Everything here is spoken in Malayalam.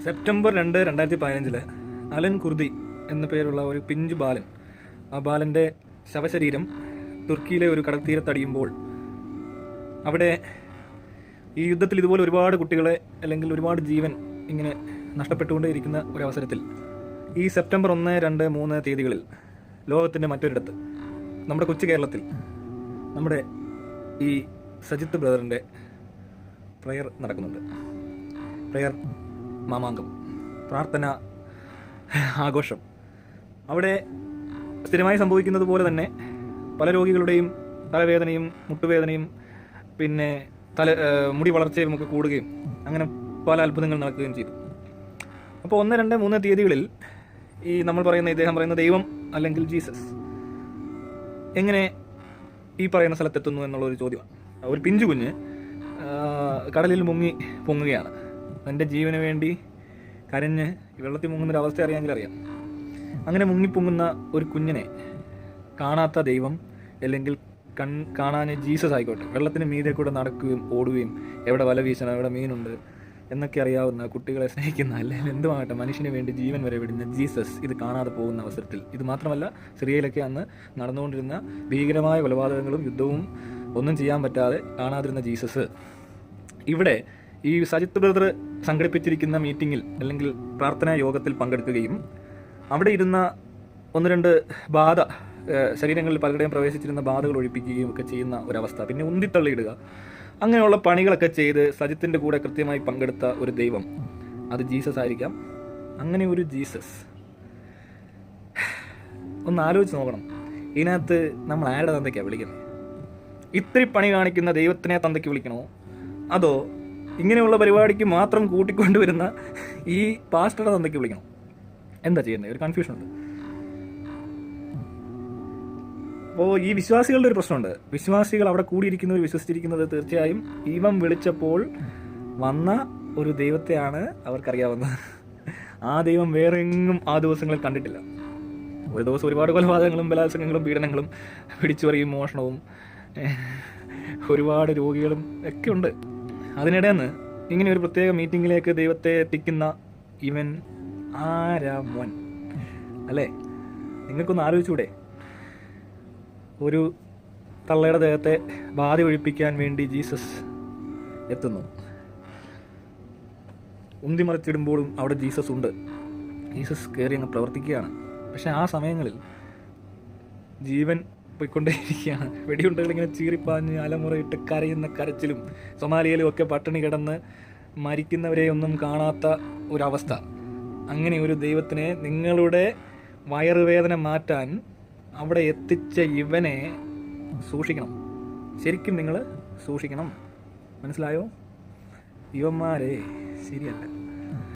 സെപ്റ്റംബർ 2, 2015 അലൻ കുർദി എന്ന പേരുള്ള ഒരു പിഞ്ചു ബാലൻ, ആ ബാലൻ്റെ ശവശരീരം തുർക്കിയിലെ ഒരു കടൽത്തീരത്തടിയുമ്പോൾ അവിടെ ഈ യുദ്ധത്തിൽ ഇതുപോലെ ഒരുപാട് കുട്ടികളെ അല്ലെങ്കിൽ ഒരുപാട് ജീവൻ ഇങ്ങനെ നഷ്ടപ്പെട്ടുകൊണ്ടേയിരിക്കുന്ന ഒരവസരത്തിൽ ഈ സെപ്റ്റംബർ 1, 2, 3 തീയതികളിൽ ലോകത്തിൻ്റെ മറ്റൊരിടത്ത് നമ്മുടെ കൊച്ചു കേരളത്തിൽ നമ്മുടെ ഈ സജിത്ത് ബ്രദറിൻ്റെ പ്രയർ നടക്കുന്നുണ്ട്. പ്രയർ മാമാങ്കം, പ്രാർത്ഥന ആഘോഷം. അവിടെ സ്ഥിരമായി സംഭവിക്കുന്നത് പോലെ തന്നെ പല രോഗികളുടെയും തലവേദനയും മുട്ടുവേദനയും പിന്നെ മുടി വളർച്ചയും ഒക്കെ കൂടുകയും അങ്ങനെ പല അത്ഭുതങ്ങൾ നടക്കുകയും ചെയ്തു. അപ്പോൾ 1, 2, 3 തീയതികളിൽ ഈ നമ്മൾ പറയുന്ന ഇദ്ദേഹം പറയുന്ന ദൈവം അല്ലെങ്കിൽ ജീസസ് എങ്ങനെ ഈ പറയുന്ന സ്ഥലത്തെത്തുന്നു എന്നുള്ളൊരു ചോദ്യമാണ്. ഒരു പിഞ്ചു കുഞ്ഞ് കടലിൽ മുങ്ങി പൊങ്ങുകയാണ്. എൻ്റെ ജീവന് വേണ്ടി കരഞ്ഞ് വെള്ളത്തിൽ മുങ്ങുന്നൊരവസ്ഥ അറിയാമെങ്കിൽ അറിയാം. അങ്ങനെ മുങ്ങിപ്പൊങ്ങുന്ന ഒരു കുഞ്ഞിനെ കാണാത്ത ദൈവം അല്ലെങ്കിൽ കാണാൻ ജീസസ് ആയിക്കോട്ടെ, വെള്ളത്തിന് മീതെ കൂടെ നടക്കുകയും ഓടുകയും എവിടെ വല വീശണം, എവിടെ മീനുണ്ട് എന്നൊക്കെ അറിയാവുന്ന, കുട്ടികളെ സ്നേഹിക്കുന്ന, അല്ലെങ്കിൽ എന്തുമാകട്ടെ മനുഷ്യന് വേണ്ടി ജീവൻ വരെ വിടുന്ന ജീസസ് ഇത് കാണാതെ പോകുന്ന അവസരത്തിൽ, ഇത് മാത്രമല്ല സിറിയയിലൊക്കെ അന്ന് നടന്നുകൊണ്ടിരുന്ന ഭീകരമായ കൊലപാതകങ്ങളും യുദ്ധവും ഒന്നും ചെയ്യാൻ പറ്റാതെ കാണാതിരുന്ന ജീസസ് ഇവിടെ ഈ സജിത്ത് ബ്രദർ സംഘടിപ്പിച്ചിരിക്കുന്ന മീറ്റിങ്ങിൽ അല്ലെങ്കിൽ പ്രാർത്ഥനാ യോഗത്തിൽ പങ്കെടുക്കുകയും അവിടെ ഇരുന്ന 1-2 ബാധ ശരീരങ്ങളിൽ പലരുടെയും പ്രവേശിച്ചിരുന്ന ബാധകൾ ഒഴിപ്പിക്കുകയും ഒക്കെ ചെയ്യുന്ന ഒരവസ്ഥ, പിന്നെ ഉന്തിത്തള്ളിയിടുക, അങ്ങനെയുള്ള പണികളൊക്കെ ചെയ്ത് സജിത്തിൻ്റെ കൂടെ കൃത്യമായി പങ്കെടുത്ത ഒരു ദൈവം, അത് ജീസസ് ആയിരിക്കാം. അങ്ങനെ ഒരു ജീസസ് ഒന്ന് ആലോചിച്ച് നോക്കണം. ഇതിനകത്ത് നമ്മൾ ആരുടെ തന്തയ്ക്കാണ് വിളിക്കുന്നത്? ഇത്തിരി പണി കാണിക്കുന്ന ദൈവത്തിനെ തന്തയ്ക്ക് വിളിക്കണോ, അതോ ഇങ്ങനെയുള്ള പരിപാടിക്ക് മാത്രം കൂട്ടിക്കൊണ്ടുവരുന്ന ഈ പാസ്റ്ററുടെ തന്തയ്ക്ക് വിളിക്കണോ? എന്താ ചെയ്യുന്നത്? ഒരു കൺഫ്യൂഷൻ ഉണ്ട്. അപ്പോൾ ഈ വിശ്വാസികളുടെ ഒരു പ്രശ്നമുണ്ട്. വിശ്വാസികൾ അവിടെ കൂടിയിരിക്കുന്നവർ വിശ്വസിച്ചിരിക്കുന്നത് തീർച്ചയായും ഇവൻ വിളിച്ചപ്പോൾ വന്ന ഒരു ദൈവത്തെയാണ് അവർക്കറിയാവുന്നത്. ആ ദൈവം വേറെ എങ്ങും ആ ദിവസങ്ങളിൽ കണ്ടിട്ടില്ല. ഒരു ദിവസം ഒരുപാട് കൊലപാതകങ്ങളും ബലാത്സംഗങ്ങളും പീഡനങ്ങളും പിടിച്ചുപറിയും മോഷണവും ഒരുപാട് രോഗികളും ഒക്കെ ഉണ്ട്. അതിനിടയിൽ ഇങ്ങനെ ഒരു പ്രത്യേക മീറ്റിങ്ങിലേക്ക് ദൈവത്തെ എത്തിക്കുന്ന ഇവൻ ആരാ മോൻ അല്ലേ? നിങ്ങൾക്കൊന്ന് ആലോചിച്ചൂടെ? ഒരു തള്ളയുടെ ദേഹത്തെ ബാധ ഒഴിപ്പിക്കാൻ വേണ്ടി ജീസസ് എത്തുന്നു. ഉന്തിമറിച്ചിടുമ്പോഴും അവിടെ ജീസസ് ഉണ്ട്. ജീസസ് കയറി അങ്ങ് പ്രവർത്തിക്കുകയാണ്. പക്ഷെ ആ സമയങ്ങളിൽ ജീവൻ പോയിക്കൊണ്ടേയിരിക്കുകയാണ്. വെടിയുണ്ടകളിങ്ങനെ ചീറിപ്പാഞ്ഞ് അലമുറയിട്ട് കരയുന്ന കരച്ചിലും സൊമാലിയയിലും ഒക്കെ പട്ടിണി കിടന്ന് മരിക്കുന്നവരെ ഒന്നും കാണാത്ത ഒരവസ്ഥ. അങ്ങനെ ഒരു ദൈവത്തിനെ, നിങ്ങളുടെ വയറുവേദന മാറ്റാൻ അവിടെ എത്തിച്ച ഇവനെ സൂക്ഷിക്കണം. ശരിക്കും നിങ്ങൾ സൂക്ഷിക്കണം. മനസ്സിലായോ? ഇവന്മാരെ ശരിയല്ല.